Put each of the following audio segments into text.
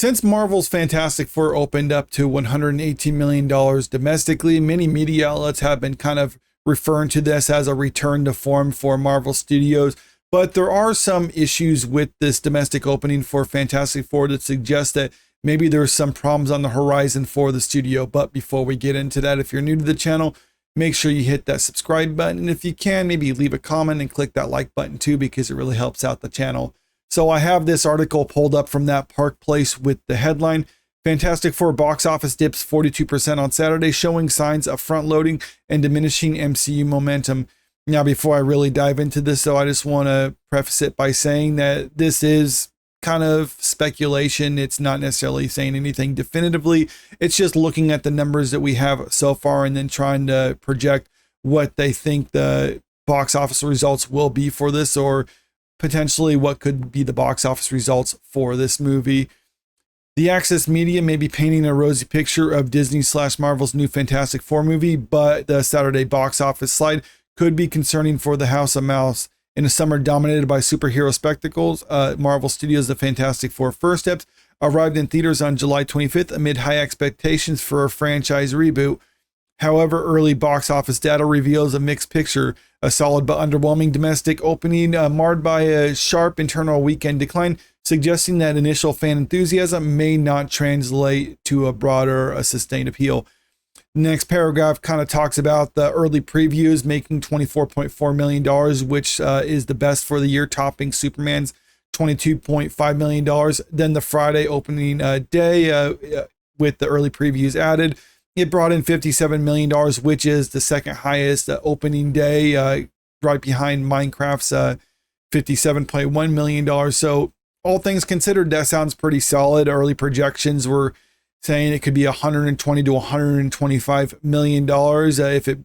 Since Marvel's Fantastic Four opened up to $118 million domestically, many media outlets have been kind of referring to this as a return to form for Marvel Studios. But there are some issues with this domestic opening for Fantastic Four that suggest that maybe there's some problems on the horizon for the studio. But before we get into that, if you're new to the channel, make sure you hit that subscribe button. And if you can, maybe leave a comment and click that like button too, because it really helps out the channel. So I have this article pulled up from that Park Place with the headline, Fantastic Four box office dips 42% on Saturday, showing signs of front loading and diminishing MCU momentum. Now, before I really dive into this, though, I just want to preface it by saying that this is kind of speculation. It's not necessarily saying anything definitively. It's just looking at the numbers that we have so far and then trying to project what they think the box office results will be for this, or potentially what could be the box office results for this movie. The Access Media may be painting a rosy picture of Disney/Marvel's new Fantastic Four movie, but the Saturday box office slide could be concerning for the House of Mouse. In a summer dominated by superhero spectacles, Marvel Studios' The Fantastic Four First Steps arrived in theaters on July 25th amid high expectations for a franchise reboot. However, early box office data reveals a mixed picture, a solid but underwhelming domestic opening marred by a sharp internal weekend decline, suggesting that initial fan enthusiasm may not translate to a broader sustained appeal. Next paragraph kind of talks about the early previews making $24.4 million, which is the best for the year, topping Superman's $22.5 million. Then the Friday opening day, with the early previews added, it brought in $57 million, which is the second highest opening day, right behind Minecraft's $57.1 million. So all things considered, that sounds pretty solid. Early projections were saying it could be $120 to $125 million if it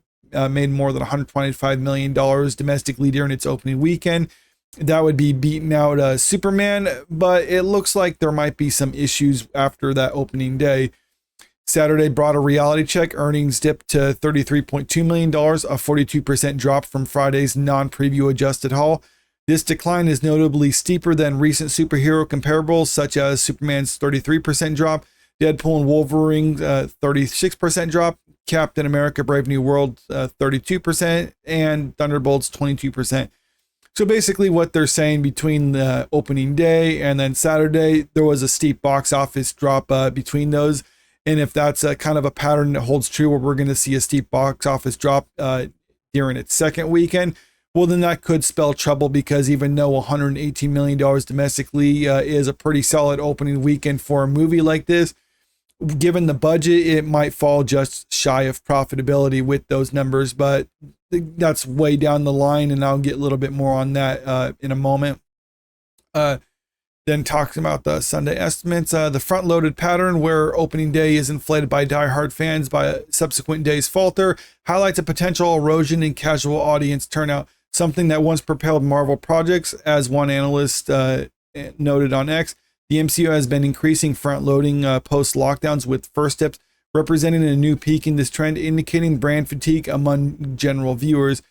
made more than $125 million domestically during its opening weekend. That would be beating out Superman, but it looks like there might be some issues after that opening day. Saturday brought a reality check. Earnings dipped to $33.2 million, a 42% drop from Friday's non-preview adjusted haul. This decline is notably steeper than recent superhero comparables, such as Superman's 33% drop, Deadpool and Wolverine's 36% drop, Captain America Brave New World 32%, and Thunderbolts 22%. So basically what they're saying, between the opening day and then Saturday, there was a steep box office drop between those. And if that's a kind of a pattern that holds true, where we're going to see a steep box office drop during its second weekend, well, then that could spell trouble, because even though $118 million domestically is a pretty solid opening weekend for a movie like this, given the budget, it might fall just shy of profitability with those numbers. But that's way down the line, and I'll get a little bit more on that in a moment. Then talking about the Sunday estimates, the front-loaded pattern where opening day is inflated by die-hard fans by subsequent days falter highlights a potential erosion in casual audience turnout, something that once propelled Marvel projects. As one analyst noted on X, the MCU has been increasing front-loading post-lockdowns, with First Steps representing a new peak in this trend, indicating brand fatigue among general viewers.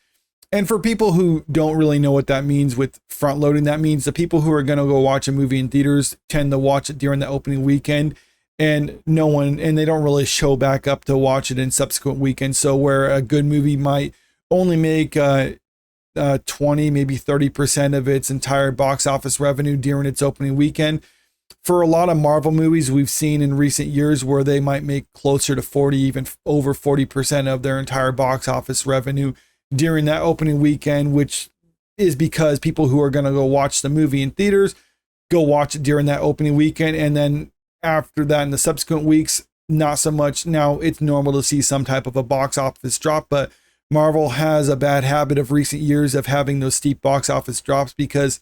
And for people who don't really know what that means with front loading, that means the people who are going to go watch a movie in theaters tend to watch it during the opening weekend, and they don't really show back up to watch it in subsequent weekends. So where a good movie might only make 20, maybe 30% of its entire box office revenue during its opening weekend, for a lot of Marvel movies, we've seen in recent years where they might make closer to 40, even over 40% of their entire box office revenue during that opening weekend, which is because people who are going to go watch the movie in theaters go watch it during that opening weekend. And then after that, in the subsequent weeks, not so much. Now, it's normal to see some type of a box office drop, but Marvel has a bad habit of recent years of having those steep box office drops, because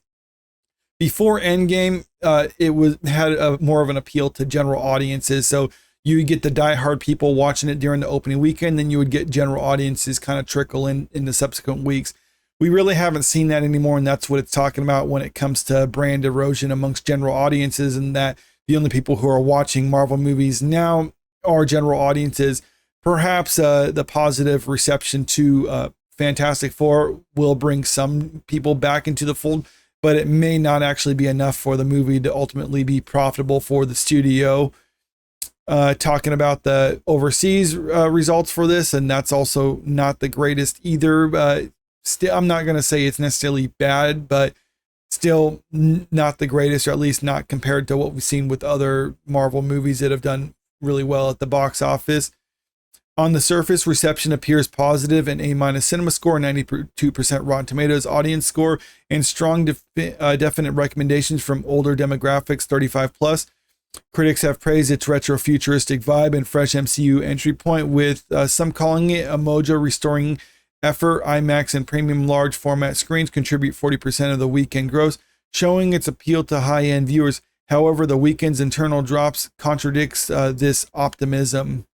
before Endgame, it had more of an appeal to general audiences. So you would get the diehard people watching it during the opening weekend, then you would get general audiences kind of trickle in the subsequent weeks. We really haven't seen that anymore, and that's what it's talking about when it comes to brand erosion amongst general audiences, and that the only people who are watching Marvel movies now are general audiences. Perhaps the positive reception to Fantastic Four will bring some people back into the fold, but it may not actually be enough for the movie to ultimately be profitable for the studio. Talking about the overseas results for this, and that's also not the greatest either. Still, I'm not going to say it's necessarily bad, but still not the greatest, or at least not compared to what we've seen with other Marvel movies that have done really well at the box office. On the surface, reception appears positive, an A- cinema score, 92% Rotten Tomatoes audience score, and strong definite recommendations from older demographics, 35 plus. Critics have praised its retro-futuristic vibe and fresh MCU entry point, with some calling it a mojo restoring effort. IMAX and premium large format screens contribute 40% of the weekend gross, showing its appeal to high-end viewers. However, the weekend's internal drops contradicts this optimism.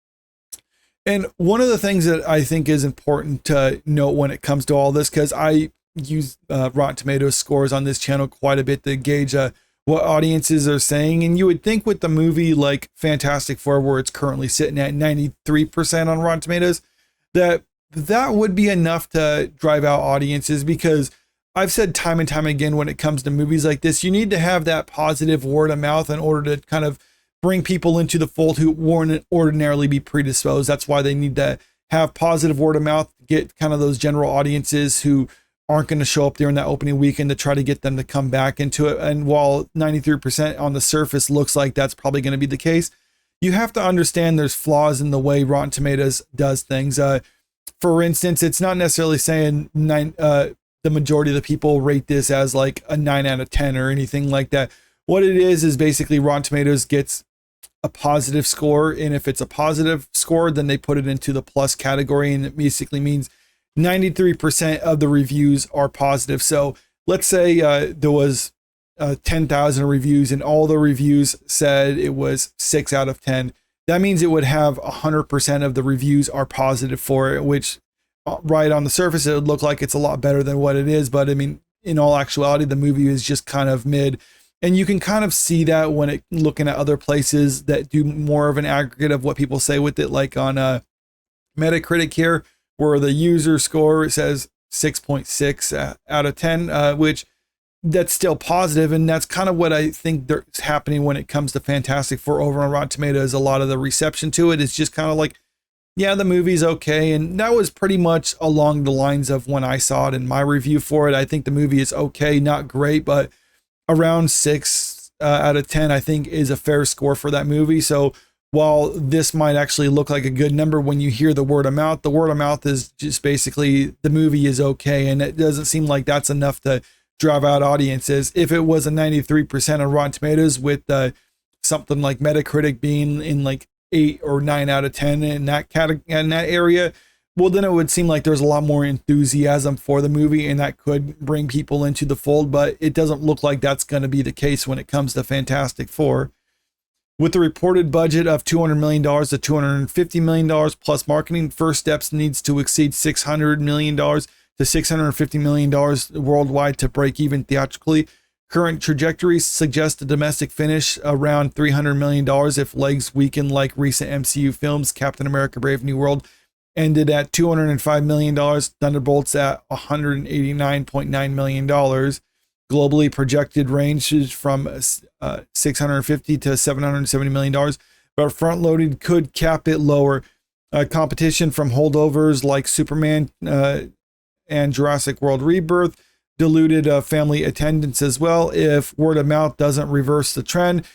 And one of the things that I think is important to note when it comes to all this, because I use Rotten Tomatoes scores on this channel quite a bit to gauge what audiences are saying. And you would think with the movie like Fantastic Four, where it's currently sitting at 93% on Rotten Tomatoes, that would be enough to drive out audiences, because I've said time and time again, when it comes to movies like this, you need to have that positive word of mouth in order to kind of bring people into the fold who wouldn't ordinarily be predisposed. That's why they need to have positive word of mouth, get kind of those general audiences who aren't going to show up during that opening weekend, to try to get them to come back into it. And while 93% on the surface looks like that's probably going to be the case, you have to understand there's flaws in the way Rotten Tomatoes does things. For instance, it's not necessarily saying the majority of the people rate this as like a 9 out of 10 or anything like that. What it is basically Rotten Tomatoes gets a positive score, and if it's a positive score, then they put it into the plus category, and it basically means 93% of the reviews are positive. So let's say there was 10,000 reviews and all the reviews said it was 6 out of 10. That means it would have 100% of the reviews are positive for it, which right on the surface, it would look like it's a lot better than what it is. But I mean, in all actuality, the movie is just kind of mid. And you can kind of see that when looking at other places that do more of an aggregate of what people say with it, like on Metacritic here, where the user score says 6.6 out of 10, which that's still positive. And that's kind of what I think there's happening when it comes to Fantastic Four over on Rotten Tomatoes. A lot of the reception to it is just kind of like, yeah, the movie's okay. And that was pretty much along the lines of when I saw it in my review for it. I think the movie is okay, not great, but around 6 out of 10, I think, is a fair score for that movie. So while this might actually look like a good number, when you hear the word of mouth is just basically the movie is okay. And it doesn't seem like that's enough to drive out audiences. If it was a 93% on Rotten Tomatoes with something like Metacritic being in like 8 or 9 out of 10 in that area, well, then it would seem like there's a lot more enthusiasm for the movie, and that could bring people into the fold. But it doesn't look like that's going to be the case when it comes to Fantastic Four. With the reported budget of $200 million to $250 million plus marketing, First Steps needs to exceed $600 million to $650 million worldwide to break even theatrically. Current trajectories suggest a domestic finish around $300 million if legs weaken like recent MCU films. Captain America Brave New World ended at $205 million, Thunderbolts at $189.9 million. Globally projected ranges from $650 to $770 million, but front-loaded could cap it lower. Competition from holdovers like Superman and Jurassic World Rebirth diluted family attendance as well. If word of mouth doesn't reverse the trend,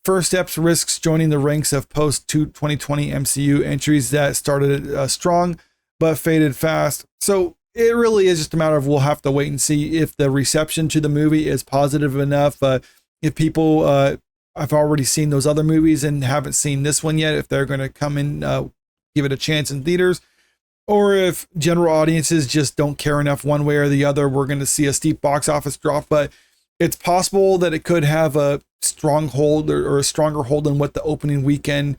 First Steps risks joining the ranks of post-2020 MCU entries that started strong but faded fast. So it really is just a matter of, we'll have to wait and see if the reception to the movie is positive enough. If people have already seen those other movies and haven't seen this one yet, if they're going to come in, give it a chance in theaters, or if general audiences just don't care enough one way or the other, we're going to see a steep box office drop. But it's possible that it could have a strong hold or a stronger hold than what the opening weekend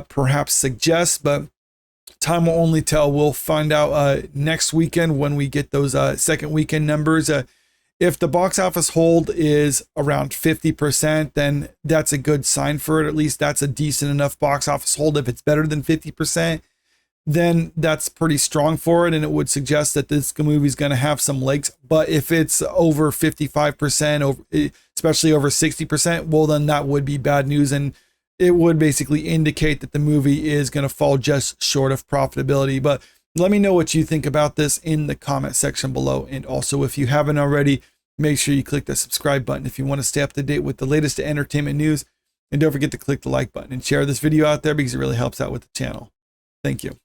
perhaps suggests, but time will only tell. We'll find out next weekend when we get those second weekend numbers. If the box office hold is around 50%, then that's a good sign for it. At least that's a decent enough box office hold. If it's better than 50%, then that's pretty strong for it, and it would suggest that this movie is going to have some legs. But if it's over 55%, especially over 60%, well, then that would be bad news, and it would basically indicate that the movie is going to fall just short of profitability. But let me know what you think about this in the comment section below. And also, if you haven't already, make sure you click the subscribe button if you want to stay up to date with the latest entertainment news. And don't forget to click the like button and share this video out there because it really helps out with the channel. Thank you.